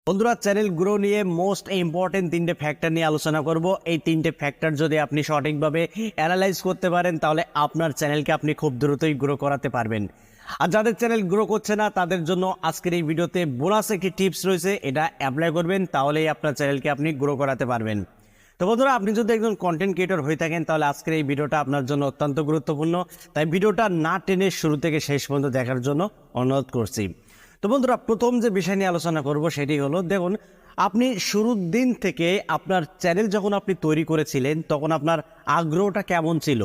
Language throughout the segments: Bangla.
বন্ধুরা, চ্যানেল গ্রো নিয়ে মোস্ট ইম্পর্টেন্ট তিনটে ফ্যাক্টর নিয়ে আলোচনা করব। এই তিনটে ফ্যাক্টর যদি আপনি সঠিকভাবে অ্যানালাইজ করতে পারেন তাহলে আপনার চ্যানেলকে আপনি খুব দ্রুতই গ্রো করাতে পারবেন। আর যাদের চ্যানেল গ্রো করছে না তাদের জন্য আজকের এই ভিডিওতে বোনাস একটি টিপস রয়েছে, এটা অ্যাপ্লাই করবেন তাহলেই আপনার চ্যানেলকে আপনি গ্রো করাতে পারবেন। তো বন্ধুরা, আপনি যদি একজন কন্টেন্ট ক্রিয়েটর হয়ে থাকেন তাহলে আজকের এই ভিডিওটা আপনার জন্য অত্যন্ত গুরুত্বপূর্ণ, তাই ভিডিওটা না টেনে শুরু থেকে শেষ পর্যন্ত দেখার জন্য অনুরোধ করছি। তো বন্ধুরা, প্রথম যে বিষয় নিয়ে আলোচনা করব সেটি হলো, দেখুন আপনি শুরুর দিন থেকে আপনার চ্যানেল যখন আপনি তৈরি করেছিলেন তখন আপনার আগ্রহটা কেমন ছিল।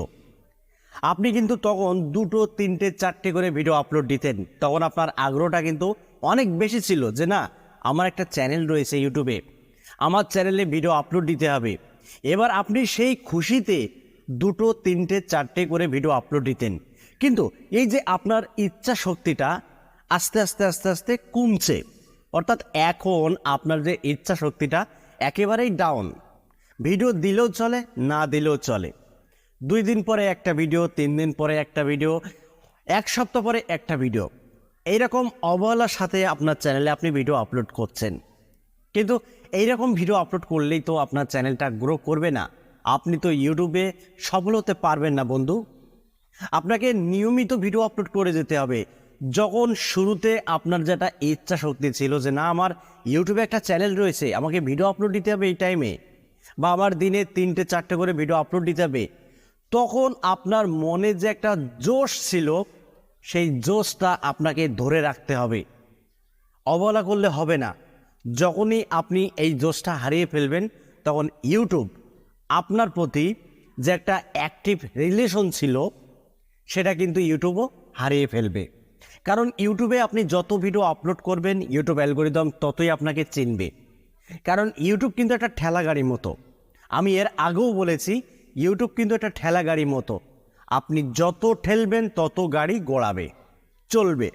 আপনি কিন্তু তখন 2, 3, 4টে করে ভিডিও আপলোড দিতেন, তখন আপনার আগ্রহটা কিন্তু অনেক বেশি ছিল যে না, আমার একটা চ্যানেল রয়েছে ইউটিউবে, আমার চ্যানেলে ভিডিও আপলোড দিতে হবে। এবার আপনি সেই খুশিতে 2, 3, 4টে করে ভিডিও আপলোড দিতেন, কিন্তু এই যে আপনার ইচ্ছা শক্তিটা আস্তে আস্তে আস্তে আস্তে কমছে, অর্থাৎ এখন আপনার যে ইচ্ছা শক্তিটা একেবারেই ডাউন। ভিডিও দিলেও চলে, না দিলেও চলে। 2 দিন পরে একটা ভিডিও, 3 দিন পরে একটা ভিডিও, 1 সপ্তাহ পরে একটা ভিডিও, এইরকম অবহেলার সাথে আপনার চ্যানেলে আপনি ভিডিও আপলোড করছেন। কিন্তু এইরকম ভিডিও আপলোড করলেই তো আপনার চ্যানেলটা গ্রো করবে না, আপনি তো ইউটিউবে সফল হতে পারবেন না বন্ধু। আপনাকে নিয়মিত ভিডিও আপলোড করে যেতে হবে। যখন শুরুতে আপনার যেটা ইচ্ছা শক্তি ছিল যে না, আমার ইউটিউবে একটা চ্যানেল রয়েছে, আমাকে ভিডিও আপলোড দিতে হবে এই টাইমে, বা আমার দিনে 3টে 4টে করে ভিডিও আপলোড দিতে হবে, তখন আপনার মনে যে একটা জোশ ছিল সেই জোশটা আপনাকে ধরে রাখতে হবে, অবহেলা করলে হবে না। যখনই আপনি এই জোশটা হারিয়ে ফেলবেন তখন ইউটিউব আপনার প্রতি যে একটা অ্যাক্টিভ রিলেশন ছিল সেটা কিন্তু ইউটিউবও হারিয়ে ফেলবে। কারণ ইউটিউবে আপনি যত ভিডিও আপলোড করবেন ইউটিউব অ্যালগোরিদম ততই আপনাকে চিনবে। কারণ ইউটিউব কিন্তু একটা ঠেলা গাড়ির মতো, আমি এর আগেও বলেছি, ইউটিউব কিন্তু একটা ঠেলা গাড়ির মতো। আপনি যত ঠেলবেন তত গাড়ি গড়াবে, চলবে।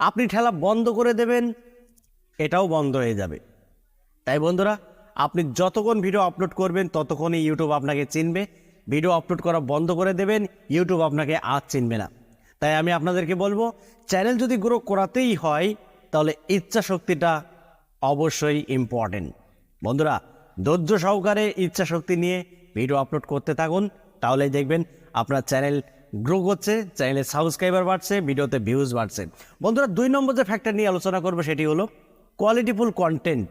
আপনি ঠেলা বন্ধ করে দেবেন, এটাও বন্ধ হয়ে যাবে। তাই বন্ধুরা, আপনি যতক্ষণ ভিডিও আপলোড করবেন ততক্ষণই ইউটিউব আপনাকে চিনবে। ভিডিও আপলোড করা বন্ধ করে দেবেন, ইউটিউব আপনাকে আর চিনবে না। তাই আমি আপনাদেরকে বলবো, চ্যানেল যদি গ্রো করাতেই হয় তাহলে ইচ্ছা শক্তিটা অবশ্যই ইম্পর্টেন্ট। বন্ধুরা, ধৈর্য সহকারে ইচ্ছা শক্তি নিয়ে ভিডিও আপলোড করতে থাকুন, তাহলেই দেখবেন আপনার চ্যানেল গ্রো করছে, চ্যানেলে সাবস্ক্রাইবার বাড়ছে, ভিডিওতে ভিউজ বাড়ছে। বন্ধুরা, 2 নম্বর যে ফ্যাক্টর নিয়ে আলোচনা করবো সেটি হলো কোয়ালিটিফুল কন্টেন্ট।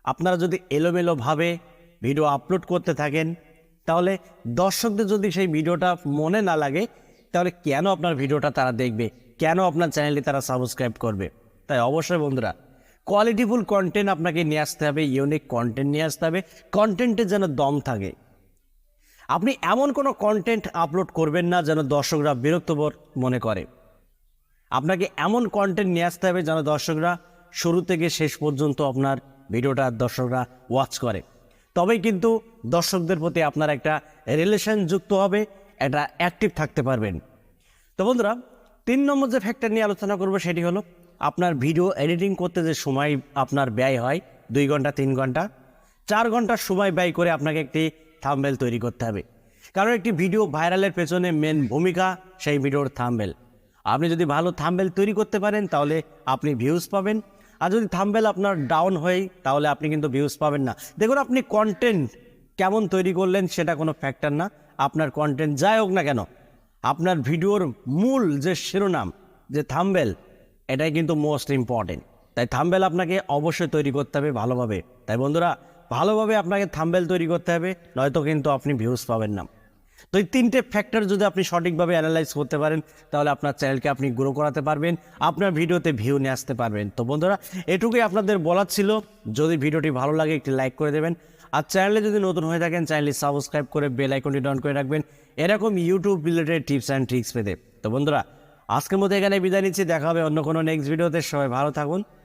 আপনারা যদি এলোমেলোভাবে ভিডিও আপলোড করতে থাকেন তাহলে দর্শকদের যদি সেই ভিডিওটা মনে না লাগে তাহলে কেন আপনার ভিডিওটা তারা দেখবে, কেন আপনার চ্যানেলটি তারা সাবস্ক্রাইব করবে। তাই অবশ্যই বন্ধুরা, কোয়ালিটিফুল কন্টেন্ট আপনাকে নিয়ে আসতে হবে, ইউনিক কন্টেন্ট নিয়ে আসতে হবে, কন্টেন্টে যেন দম থাকে। আপনি এমন কোনো কন্টেন্ট আপলোড করবেন না যেন দর্শকরা বিরক্তবোধ মনে করে। আপনাকে এমন কন্টেন্ট নিয়ে আসতে হবে যেন দর্শকরা শুরু থেকে শেষ পর্যন্ত আপনার ভিডিওটা দর্শকরা ওয়াচ করে, তবেই কিন্তু দর্শকদের প্রতি আপনার একটা রিলেশন যুক্ত হবে, একটা অ্যাক্টিভ থাকতে পারবেন। তো বন্ধুরা, 3 নম্বর যে ফ্যাক্টর নিয়ে আলোচনা করবো সেটি হলো, আপনার ভিডিও এডিটিং করতে যে সময় আপনার ব্যয় হয় 2 ঘন্টা, 3 ঘন্টা, 4 ঘন্টার সময় ব্যয় করে আপনাকে একটি থাম্বনেল তৈরি করতে হবে। কারণ একটি ভিডিও ভাইরালের পেছনে মেন ভূমিকা সেই ভিডিওর থাম্বনেল। আপনি যদি ভালো থাম্বনেল তৈরি করতে পারেন তাহলে আপনি ভিউজ পাবেন, আর যদি থাম্বনেল আপনার ডাউন হয় তাহলে আপনি কিন্তু ভিউজ পাবেন না। দেখুন, আপনি কন্টেন্ট কেমন তৈরি করলেন সেটা কোনো ফ্যাক্টর না, আপনার কন্টেন্ট যাই হোক না কেন, আপনার ভিডিওর মূল যে শিরোনাম, যে থাম্বনেল, এটাই কিন্তু মোস্ট ইম্পর্টেন্ট। তাই থাম্বনেল আপনাকে অবশ্যই তৈরি করতে হবে ভালোভাবে। তাই বন্ধুরা, ভালোভাবে আপনাকে থাম্বনেল তৈরি করতে হবে, নয়তো কিন্তু আপনি ভিউজ পাবেন না। তো এই 3টে ফ্যাক্টর যদি আপনি সঠিকভাবে অ্যানালাইজ করতে পারেন তাহলে আপনার চ্যানেলকে আপনি গ্রো করাতে পারবেন, আপনার ভিডিওতে ভিউ নিয়ে আসতে পারবেন। তো বন্ধুরা, এটুকুই আপনাদের বলার ছিল। যদি ভিডিওটি ভালো লাগে একটি লাইক করে দেবেন, আর চ্যানেলে যদি নতুন হয়ে থাকেন চ্যানেলটি সাবস্ক্রাইব করে বেল আইকনটি অন করে রাখবেন এরকম YouTube related tips and tricks পেতে। তো বন্ধুরা, আজকের মতো এখানে বিদায় নিচ্ছি, দেখা হবে অন্য কোনো নেক্সট ভিডিওতে। সবাই ভালো থাকুন,